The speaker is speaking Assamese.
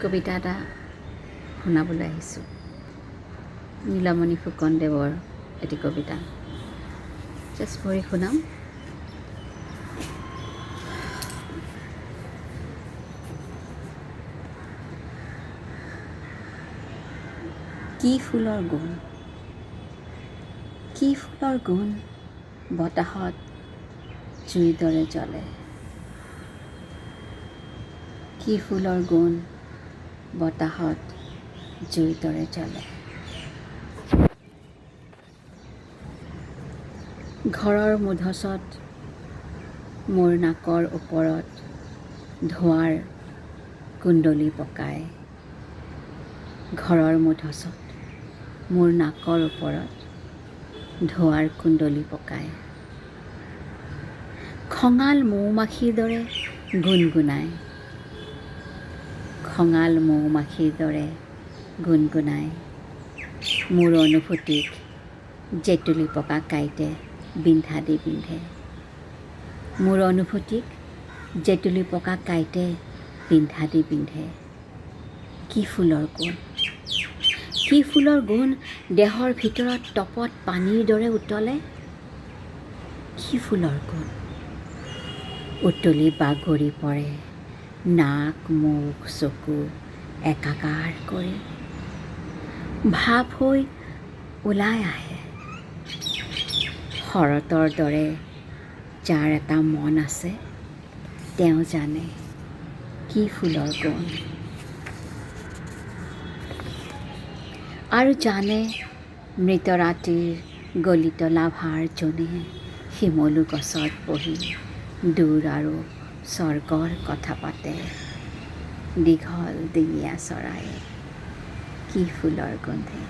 কবিতা এটা শুনাবলৈ আহিছোঁ। নীলমণি ফুকনদেৱৰ এটি কবিতা জাষ্ট পঢ়ি শুনাম। কি ফুলৰ গুণ, কি ফুলৰ গুণ বতাহত জুইৰ দৰে জ্বলে। কি ফুলৰ গুণ বতাহত জুইৰ দৰে জ্বলে। ঘৰৰ মূধচত মোৰ নাকৰ ওপৰত ধোঁৱাৰ কুণ্ডলী পকাই। ঘৰৰ মূধচত মোৰ নাকৰ ওপৰত ধোঁৱাৰ কুণ্ডলী পকাই। খঙাল মৌমাখিৰ দৰে গুণগুণাই। খঙাল মৌমাখিৰ দৰে গুণগুণাই মোৰ অনুভূতিক জেতুলী পকা কাঁইটে বিন্ধা দি বিন্ধে। মোৰ অনুভূতিক জেতুলী পকা কাঁইটে বিন্ধা দি বিন্ধে। কি ফুলৰ গুণ, কি ফুলৰ গুণ দেহৰ ভিতৰত তপত পানীৰ দৰে উতলে। কি ফুলৰ গুণ উতলি বাগৰি পৰে নাক মুখ চকু একাকাৰ কৰি। ভাৱ হৈ ওলাই আহে শৰতৰ দৰে। যাৰ এটা মন আছে তেওঁ জানে কি ফুলৰ গুণ। আৰু জানে মৃত ৰাতিৰ গলিত লাভাৰ জোনে শিমলু গছত বহি দূৰ আৰু স্বৰ্গৰ কথা পাতে। দীঘল ডিঙিয়া চৰায়ে কি ফুলৰ গোন্ধে।